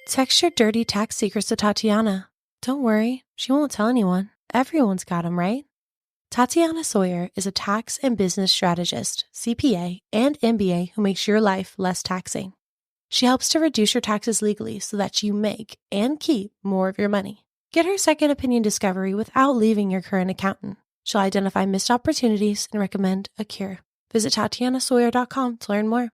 Text your dirty tax secrets to Tatiana. Don't worry, she won't tell anyone. Everyone's got 'em, right? Tatiana Sawyer is a tax and business strategist, CPA, and MBA who makes your life less taxing. She helps to reduce your taxes legally so that you make and keep more of your money. Get her second opinion discovery without leaving your current accountant. She'll identify missed opportunities and recommend a cure. Visit TatianaSawyer.com to learn more.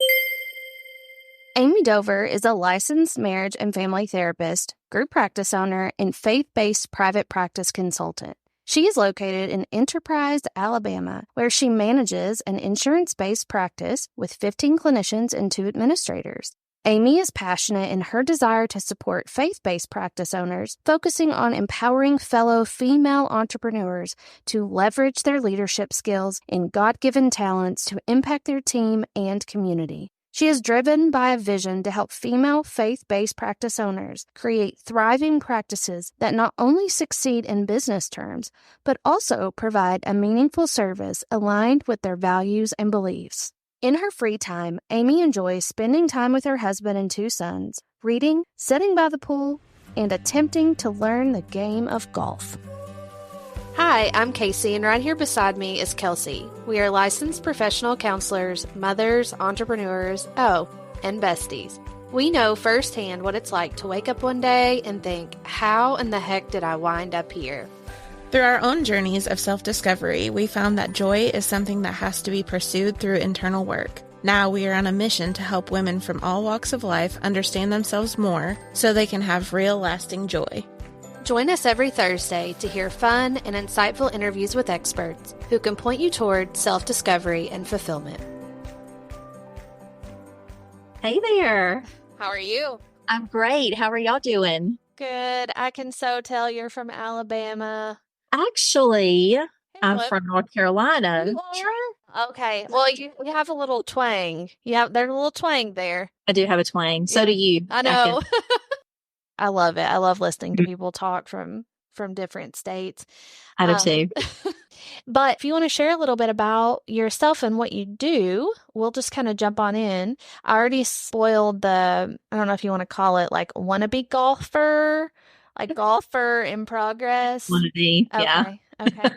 Amy Dover is a licensed marriage and family therapist, group practice owner, and faith-based private practice consultant. She is located in Enterprise, Alabama, where she manages an insurance-based practice with 15 clinicians and 2 administrators. Amy is passionate in her desire to support faith-based practice owners, focusing on empowering fellow female entrepreneurs to leverage their leadership skills and God-given talents to impact their team and community. She is driven by a vision to help female faith-based practice owners create thriving practices that not only succeed in business terms, but also provide a meaningful service aligned with their values and beliefs. In her free time, Amy enjoys spending time with her husband and 2 sons, reading, sitting by the pool, and attempting to learn the game of golf. Hi, I'm Kasey, and right here beside me is Kelsey. We are licensed professional counselors, mothers, entrepreneurs, and besties. We know firsthand what it's like to wake up one day and think, how in the heck did I wind up here? Through our own journeys of self-discovery, we found that joy is something that has to be pursued through internal work. Now we are on a mission to help women from all walks of life understand themselves more so they can have real, lasting joy. Join us every Thursday to hear fun and insightful interviews with experts who can point you toward self-discovery and fulfillment. Hey there. How are you? I'm great. How are y'all doing? Good. I can so tell you're from Alabama. Actually, Hey, I'm look. from North Carolina. You are? Okay. Well, you have a little twang. There's a little twang there. I do have a twang. So do you. I know. I love it. I love listening to people talk from different states. I do too. But if you want to share a little bit about yourself and what you do, we'll just kind of jump on in. I already spoiled I don't know if you want to call it like wannabe golfer, like golfer in progress. Wannabe, yeah. Okay.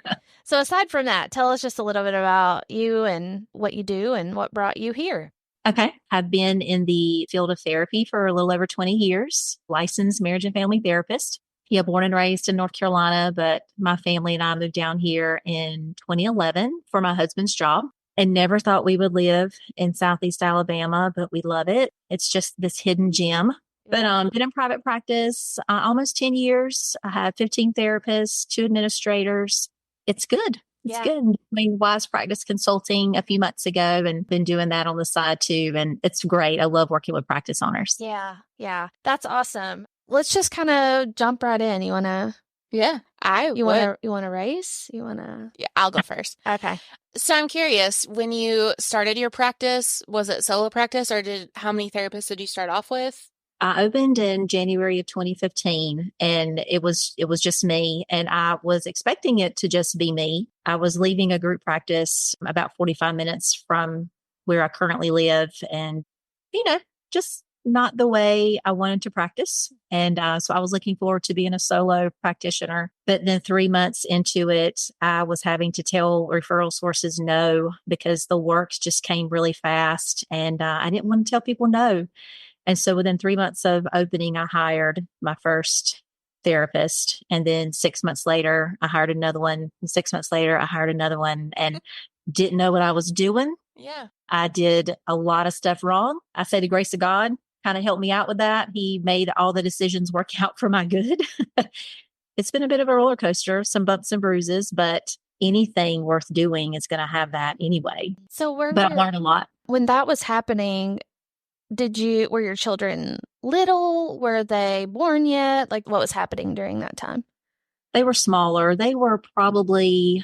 So aside from that, tell us just a little bit about you and what you do and what brought you here. Okay. I've been in the field of therapy for a little over 20 years, licensed marriage and family therapist. Yeah, born and raised in North Carolina, but my family and I moved down here in 2011 for my husband's job and never thought we would live in Southeast Alabama, but we love it. It's just this hidden gem. But been in private practice almost 10 years. I have 15 therapists, 2 administrators. It's good. It's good. I mean, Wise Practice Consulting a few months ago and been doing that on the side too. And it's great. I love working with practice owners. Yeah. That's awesome. Let's just kind of jump right in. You want to? Yeah, You want to race? You want to? Yeah, I'll go first. Okay. So I'm curious, when you started your practice, was it solo practice or how many therapists did you start off with? I opened in January of 2015 and it was just me, and I was expecting it to just be me. I was leaving a group practice about 45 minutes from where I currently live and, just not the way I wanted to practice. And so I was looking forward to being a solo practitioner. But then 3 months into it, I was having to tell referral sources no because the work just came really fast and I didn't want to tell people no. And so within 3 months of opening, I hired my first therapist. And then 6 months later, I hired another one. And 6 months later, I hired another one and didn't know what I was doing. Yeah. I did a lot of stuff wrong. I say the grace of God kind of helped me out with that. He made all the decisions work out for my good. It's been a bit of a roller coaster, some bumps and bruises, but anything worth doing is going to have that anyway. But I learned a lot. When that was happening, were your children little? Were they born yet? Like, what was happening during that time? They were smaller. They were probably,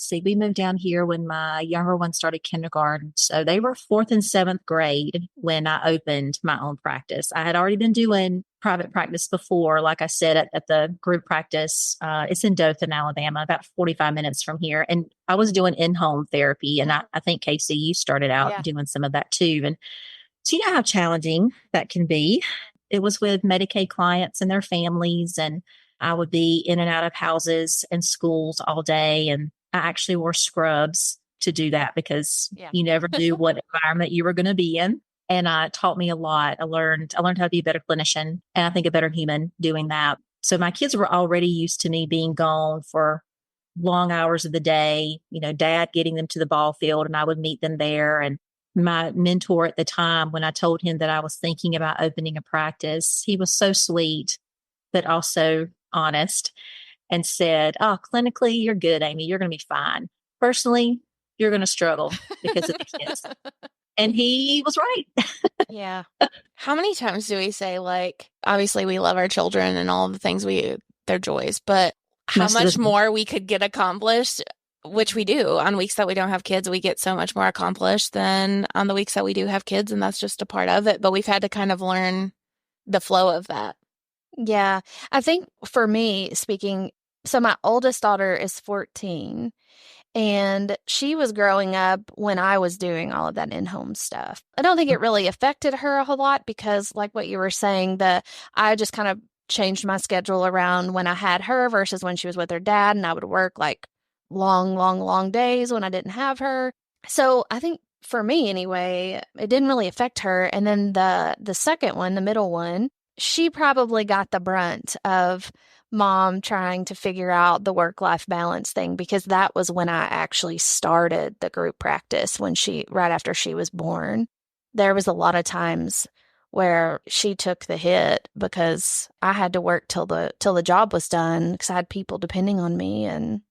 we moved down here when my younger one started kindergarten. So they were 4th and 7th grade when I opened my own practice. I had already been doing private practice before, like I said, at the group practice. It's in Dothan, Alabama, about 45 minutes from here. And I was doing in-home therapy. And I think, Kasey, you started out doing some of that too. And so you know how challenging that can be. it was with Medicaid clients and their families. And I would be in and out of houses and schools all day. And I actually wore scrubs to do that because you never knew what environment you were going to be in. And it taught me a lot. I learned how to be a better clinician and I think a better human doing that. So my kids were already used to me being gone for long hours of the day, dad getting them to the ball field and I would meet them there. And my mentor at the time, when I told him that I was thinking about opening a practice, he was so sweet, but also honest and said, "Oh, clinically, you're good, Amy. You're going to be fine. Personally, you're going to struggle because of the kids." And he was right. Yeah. How many times do we say, like, obviously we love our children and all the things they're joys, but how much more we could get accomplished, which we do on weeks that we don't have kids, we get so much more accomplished than on the weeks that we do have kids. And that's just a part of it. But we've had to kind of learn the flow of that. Yeah. I think for me, speaking, so my oldest daughter is 14 and she was growing up when I was doing all of that in-home stuff. I don't think it really affected her a whole lot because like what you were saying, I just kind of changed my schedule around when I had her versus when she was with her dad, and I would work like long days when I didn't have her. So I think for me anyway, it didn't really affect her. And then the second one, the middle one, she probably got the brunt of mom trying to figure out the work-life balance thing because that was when I actually started the group practice right after she was born. There was a lot of times where she took the hit because I had to work till the job was done because I had people depending on me. And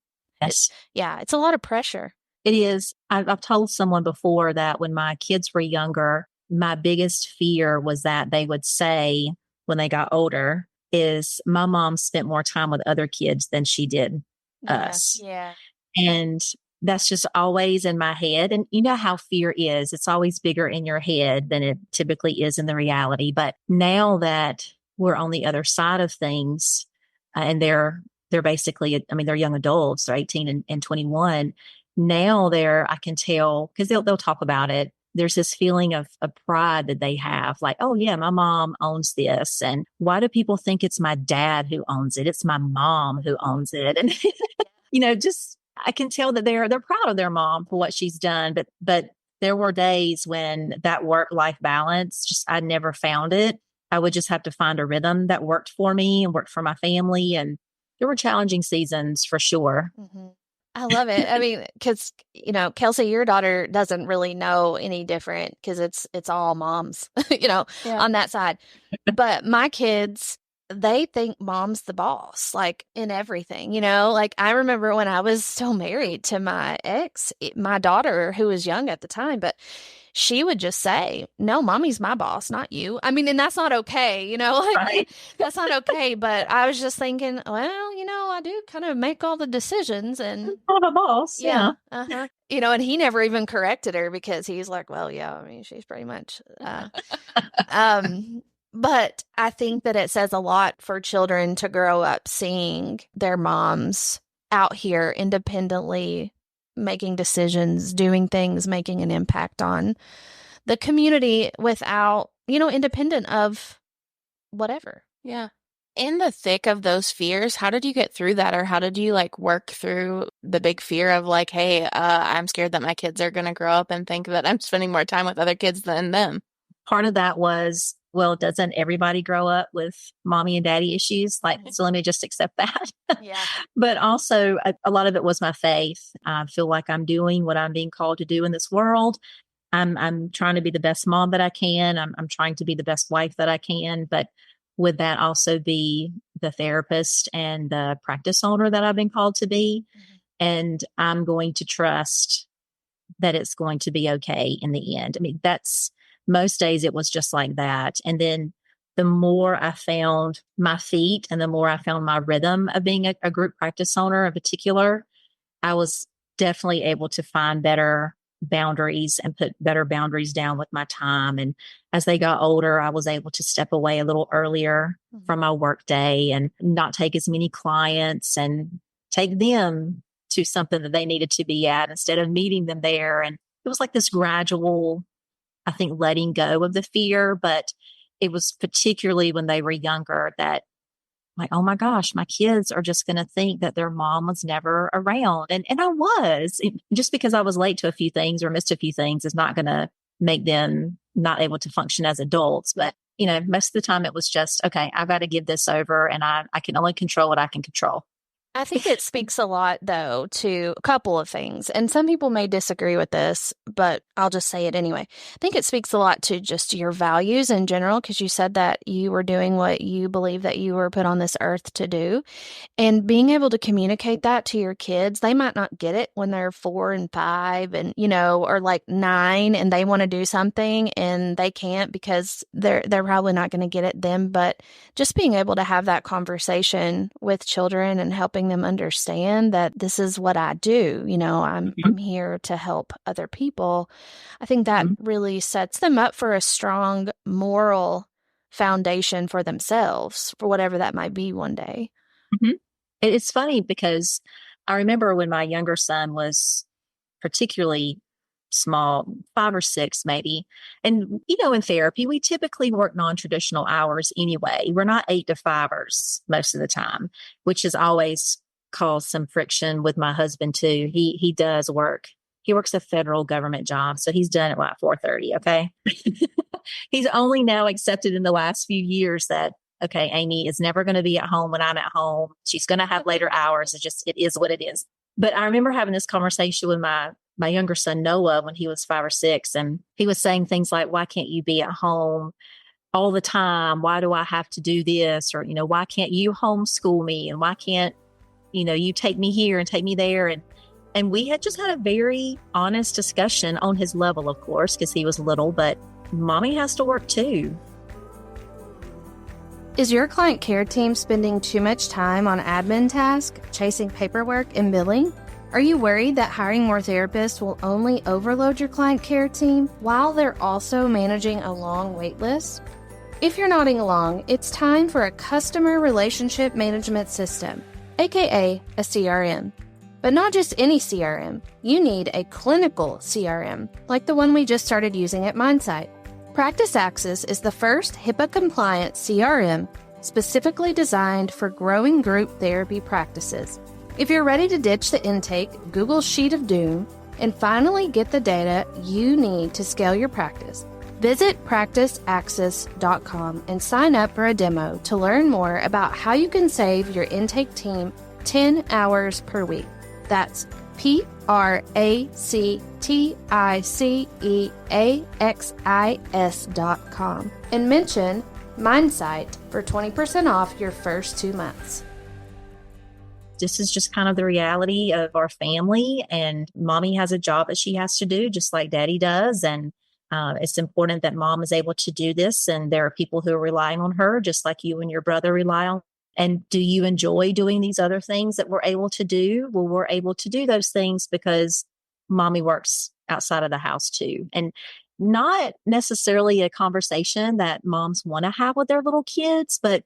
yes, it's a lot of pressure. It is. I've told someone before that when my kids were younger, my biggest fear was that they would say when they got older is my mom spent more time with other kids than she did us. Yeah. And that's just always in my head. And you know how fear is. It's always bigger in your head than it typically is in the reality. But now that we're on the other side of things, and they're basically, they're young adults, they're 18 and 21. Now I can tell, because they'll talk about it. There's this feeling of pride that they have, like, oh yeah, my mom owns this. And why do people think it's my dad who owns it? It's my mom who owns it. And, I can tell that they're proud of their mom for what she's done. But there were days when that work-life balance, I never found it. I would just have to find a rhythm that worked for me and worked for my family. And there were challenging seasons for sure. Mm-hmm. I love it. Because, Kelsey, your daughter doesn't really know any different because it's all moms, on that side. But my kids, they think mom's the boss, like in everything, like I remember when I was still married to my ex, my daughter, who was young at the time, but she would just say, "No, mommy's my boss, not you." And that's not okay, Right. That's not okay. But I was just thinking, well, I do kind of make all the decisions and I'm a boss. Yeah. Uh-huh. And he never even corrected her because he's like, well, yeah, she's pretty much, but I think that it says a lot for children to grow up seeing their moms out here independently making decisions, doing things, making an impact on the community without, independent of whatever. Yeah. In the thick of those fears, how did you get through that? Or how did you work through the big fear of hey, I'm scared that my kids are going to grow up and think that I'm spending more time with other kids than them? Part of that was, well, doesn't everybody grow up with mommy and daddy issues? So let me just accept that. Yeah. But also a lot of it was my faith. I feel like I'm doing what I'm being called to do in this world. I'm trying to be the best mom that I can. I'm trying to be the best wife that I can. But would that also be the therapist and the practice owner that I've been called to be? Mm-hmm. And I'm going to trust that it's going to be okay in the end. That's most days it was just like that. And then the more I found my feet and the more I found my rhythm of being a group practice owner in particular, I was definitely able to find better boundaries and put better boundaries down with my time. And as they got older, I was able to step away a little earlier from my work day and not take as many clients and take them to something that they needed to be at instead of meeting them there. And it was like this gradual, I think, letting go of the fear, but it was particularly when they were younger that, like, oh my gosh, my kids are just going to think that their mom was never around. And I was. Just because I was late to a few things or missed a few things is not going to make them not able to function as adults. But, most of the time it was just, okay, I've got to give this over, and I can only control what I can control. I think it speaks a lot, though, to a couple of things. And some people may disagree with this, but I'll just say it anyway. I think it speaks a lot to just your values in general, because you said that you were doing what you believe that you were put on this earth to do. And being able to communicate that to your kids, they might not get it when they're 4 and 5 and, or like 9 and they want to do something and they can't because they're probably not going to get it then. But just being able to have that conversation with children and helping them understand that this is what I do. I'm here to help other people. I think that really sets them up for a strong moral foundation for themselves, for whatever that might be one day. It's funny because I remember when my younger son was particularly small, 5 or 6 maybe. And, in therapy, we typically work non-traditional hours anyway. We're not 8 to 5ers most of the time, which has always caused some friction with my husband too. He does work. He works a federal government job. So he's done it at 4:30. Okay. He's only now accepted in the last few years that, okay, Amy is never going to be at home when I'm at home. She's going to have later hours. It is what it is. But I remember having this conversation with my younger son, Noah, when he was 5 or 6. And he was saying things like, why can't you be at home all the time? Why do I have to do this? Or, why can't you homeschool me? And why can't, you take me here and take me there? And we had just had a very honest discussion on his level, of course, because he was little, but mommy has to work too. Is your client care team spending too much time on admin tasks, chasing paperwork, and billing? Are you worried that hiring more therapists will only overload your client care team while they're also managing a long wait list? If you're nodding along, it's time for a customer relationship management system, aka a CRM. But not just any CRM. You need a clinical CRM, like the one we just started using at MindSight. Practice Access is the first HIPAA-compliant CRM specifically designed for growing group therapy practices. If you're ready to ditch the intake, Google Sheet of Doom, and finally get the data you need to scale your practice, visit practiceaccess.com and sign up for a demo to learn more about how you can save your intake team 10 hours per week. That's practiceaccess.com and mention MindSight for 20% off your first 2 months. This is just kind of the reality of our family, and mommy has a job that she has to do just like daddy does. And it's important that mom is able to do this. And there are people who are relying on her, just like you and your brother rely on. And do you enjoy doing these other things that we're able to do? Well, we're able to do those things because mommy works outside of the house too. And not necessarily a conversation that moms want to have with their little kids, but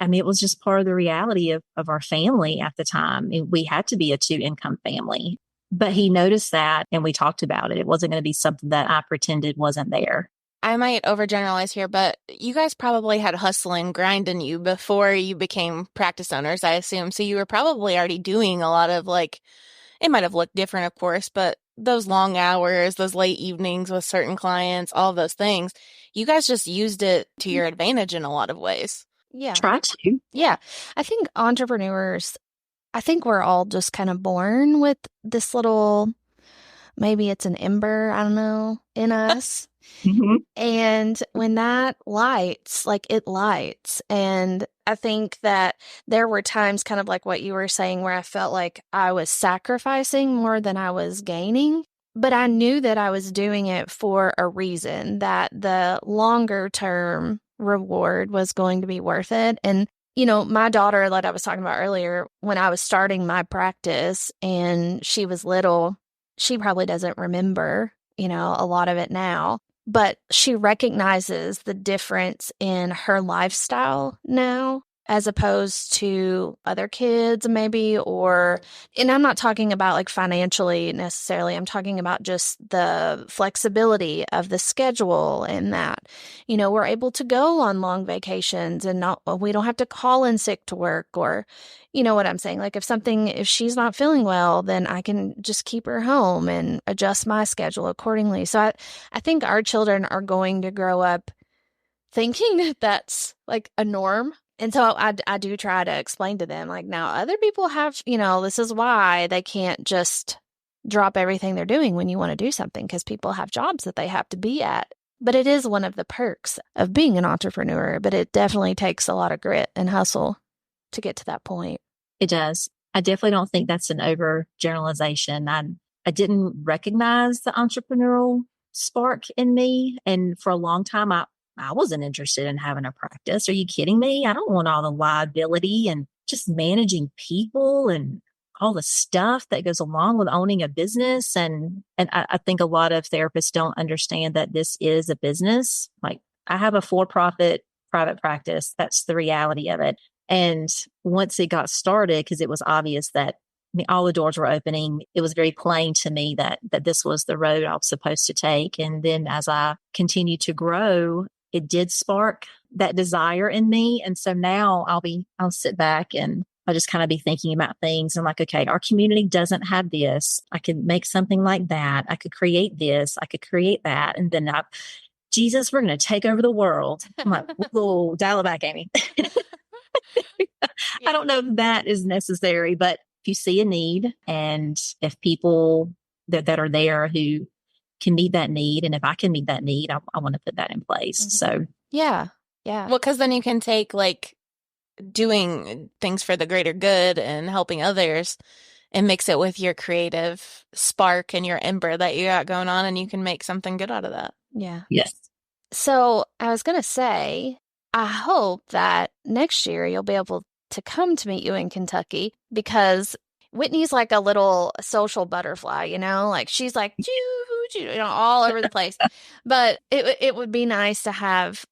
it was just part of the reality of our family at the time. We had to be a 2-income family, but he noticed that and we talked about it. It wasn't going to be something that I pretended wasn't there. I might overgeneralize here, but you guys probably had hustling, grinding you before you became practice owners, I assume. So you were probably already doing a lot of it might have looked different, of course, but those long hours, those late evenings with certain clients, all those things, you guys just used it to your advantage in a lot of ways. Yeah. Try to. Yeah. I think entrepreneurs, we're all just kind of born with this little, maybe it's an ember, I don't know, in us. Mm-hmm. And when that lights, it lights. And I think that there were times, kind of like what you were saying, where I felt like I was sacrificing more than I was gaining. But I knew that I was doing it for a reason, that the longer term reward was going to be worth it. And, my daughter, like I was talking about earlier, when I was starting my practice and she was little, she probably doesn't remember, a lot of it now. But she recognizes the difference in her lifestyle now as opposed to other kids maybe, and I'm not talking about like financially necessarily. I'm talking about just the flexibility of the schedule and that, we're able to go on long vacations and we don't have to call in sick to work, or, you know what I'm saying? Like if she's not feeling well, then I can just keep her home and adjust my schedule accordingly. So I think our children are going to grow up thinking that that's like a norm. And so I do try to explain to them, like, now other people have, this is why they can't just drop everything they're doing when you want to do something, because people have jobs that they have to be at. But it is one of the perks of being an entrepreneur, but it definitely takes a lot of grit and hustle to get to that point. It does. I definitely don't think that's an overgeneralization. I didn't recognize the entrepreneurial spark in me. And for a long time, I wasn't interested in having a practice. Are you kidding me? I don't want all the liability and just managing people and all the stuff that goes along with owning a business. And I think a lot of therapists don't understand that this is a business. Like, I have a for-profit private practice. That's the reality of it. And once it got started, because it was obvious that all the doors were opening, it was very plain to me that this was the road I was supposed to take. And then as I continued to grow, it did spark that desire in me. And so now I'll sit back and I'll just kind of be thinking about things. And like, okay, our community doesn't have this. I could make something like that. I could create this. I could create that. And then Jesus, we're going to take over the world. I'm like, whoa, dial it back, Amy. I don't know if that is necessary, but if you see a need and if people that are there who can meet that need, and if I can meet that need, I want to put that in place. Mm-hmm. So, yeah. Well, because then you can take like doing things for the greater good and helping others and mix it with your creative spark and your ember that you got going on, and you can make something good out of that. Yeah. yes. So I was going to say, I hope that next year you'll be able to come to meet you in Kentucky, because Whitney's like a little social butterfly, like she's like, all over the place. But it would be nice to have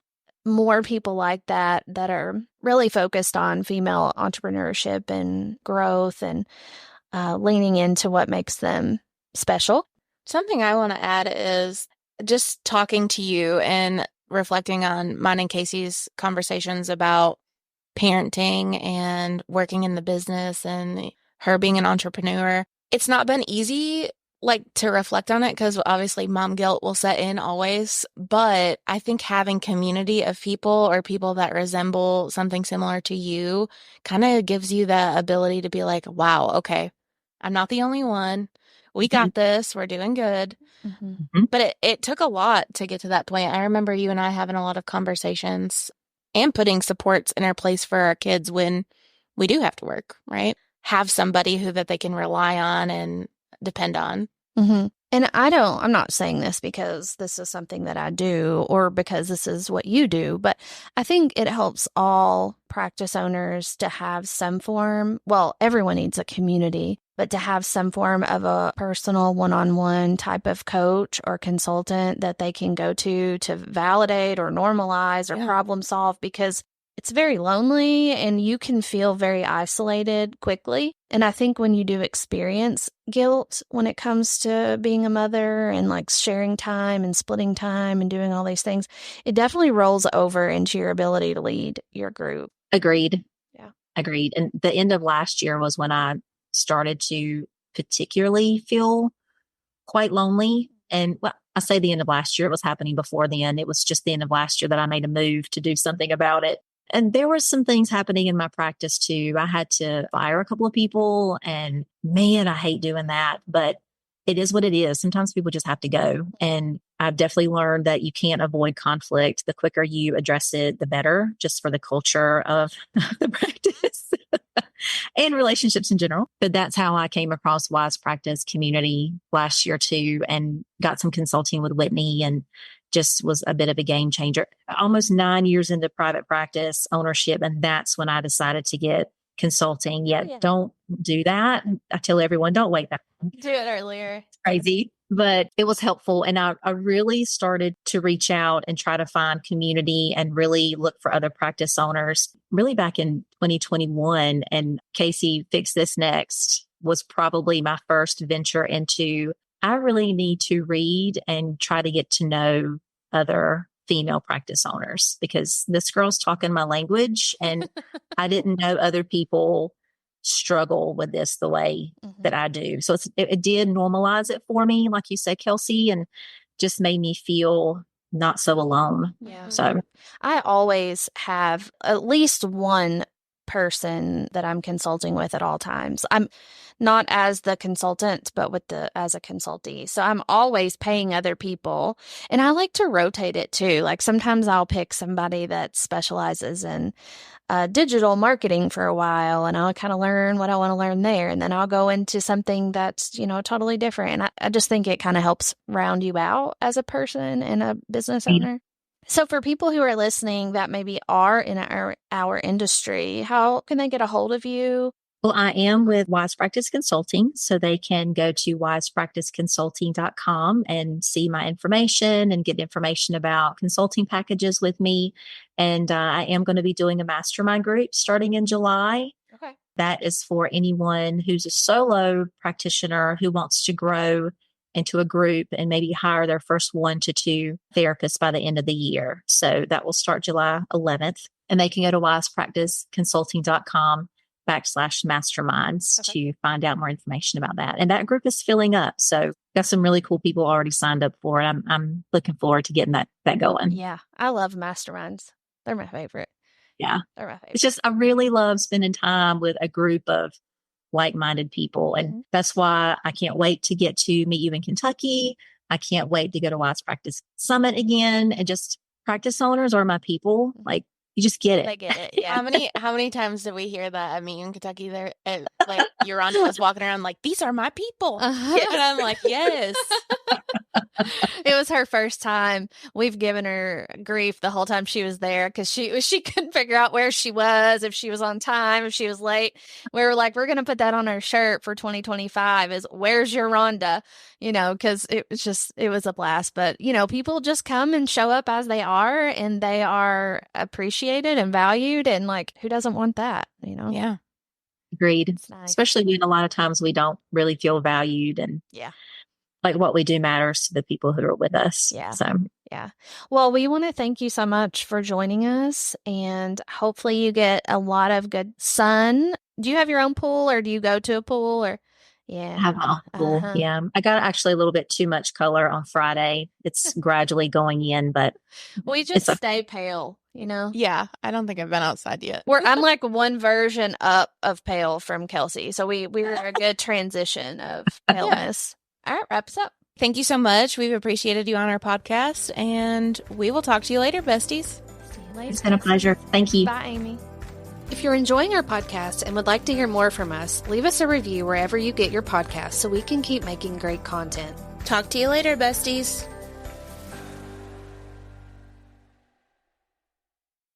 more people like that are really focused on female entrepreneurship and growth and leaning into what makes them special. Something I want to add is just talking to you and reflecting on mine and Kasey's conversations about parenting and working in the business and her being an entrepreneur. It's not been easy, like, to reflect on it, because obviously mom guilt will set in always. But I think having community of people or people that resemble something similar to you kind of gives you the ability to be like, wow, okay, I'm not the only one. We got this. We're doing good. Mm-hmm. But it took a lot to get to that point. I remember you and I having a lot of conversations and putting supports in our place for our kids when we do have to work, right? Have somebody that they can rely on and depend on. Mm-hmm. And I'm not saying this because this is something that I do or because this is what you do, but I think it helps all practice owners to have some form. Well, everyone needs a community, but to have some form of a personal one-on-one type of coach or consultant that they can go to validate or normalize or problem solve, because it's very lonely and you can feel very isolated quickly. And I think when you do experience guilt when it comes to being a mother and like sharing time and splitting time and doing all these things, it definitely rolls over into your ability to lead your group. Agreed. Yeah. Agreed. And the end of last year was when I started to particularly feel quite lonely. And well, I say the end of last year, it was happening before then. It was just the end of last year that I made a move to do something about it. And there were some things happening in my practice too. I had to fire a couple of people, and man, I hate doing that, but it is what it is. Sometimes people just have to go. And I've definitely learned that you can't avoid conflict. The quicker you address it, the better, just for the culture of the practice and relationships in general. But that's how I came across Wise Practice Community last year too, and got some consulting with Whitney, and just was a bit of a game changer. Almost 9 years into private practice ownership. And that's when I decided to get consulting. Yet don't do that. I tell everyone, don't wait that long. Do it earlier. It's crazy. But it was helpful. And I really started to reach out and try to find community and really look for other practice owners really back in 2021. And Kasey Fix This Next was probably my first venture into, I really need to read and try to get to know other female practice owners because this girl's talking my language and I didn't know other people struggle with this the way that I do. So it did normalize it for me, like you said, Kelsey, and just made me feel not so alone. Yeah. So I always have at least one person that I'm consulting with at all times. I'm not as the consultant, but as a consultee. So I'm always paying other people, and I like to rotate it too. Like sometimes I'll pick somebody that specializes in digital marketing for a while, and I'll kind of learn what I want to learn there. And then I'll go into something that's, totally different. And I just think it kind of helps round you out as a person and a business owner. So for people who are listening that maybe are in our industry, how can they get a hold of you? Well, I am with Wise Practice Consulting, so they can go to wisepracticeconsulting.com and see my information and get information about consulting packages with me. And I am going to be doing a mastermind group starting in July. Okay. That is for anyone who's a solo practitioner who wants to grow into a group and maybe hire their first 1 to 2 therapists by the end of the year. So that will start July 11th. And they can go to wisepracticeconsulting.com/masterminds to find out more information about that. And that group is filling up. So got some really cool people already signed up for it. I'm looking forward to getting that going. Yeah. I love masterminds. They're my favorite. Yeah. They're my favorite. It's just, I really love spending time with a group of like-minded people. And that's why I can't wait to get to meet you in Kentucky. I can't wait to go to Wise Practice Summit again. And just practice owners are my people. Like, you just get it. They get it. Yeah. How many times did we hear that at me in Kentucky there? And like Yolanda was walking around like, these are my people. And I'm like, yes. It was her first time. We've given her grief the whole time she was there because she couldn't figure out where she was, if she was on time, if she was late. We were like, we're going to put that on our shirt for 2025 is where's your Rhonda? Because it was a blast. But, people just come and show up as they are, and they are appreciated and valued. And like, who doesn't want that? Yeah. Agreed. It's nice. Especially when a lot of times we don't really feel valued, and like what we do matters to the people who are with us. Yeah. So, yeah. Well, we want to thank you so much for joining us, and hopefully you get a lot of good sun. Do you have your own pool, or do you go to a pool, or? Yeah. I have my own pool. Yeah. I got actually a little bit too much color on Friday. It's gradually going in, but we just stay pale, Yeah. I don't think I've been outside yet. I'm like one version up of pale from Kelsey. So we're a good transition of paleness. All right, wraps up. Thank you so much. We've appreciated you on our podcast, and we will talk to you later, besties. See you later. It's been a pleasure. Thank you. Bye, Amy. If you're enjoying our podcast and would like to hear more from us, leave us a review wherever you get your podcasts so we can keep making great content. Talk to you later, besties.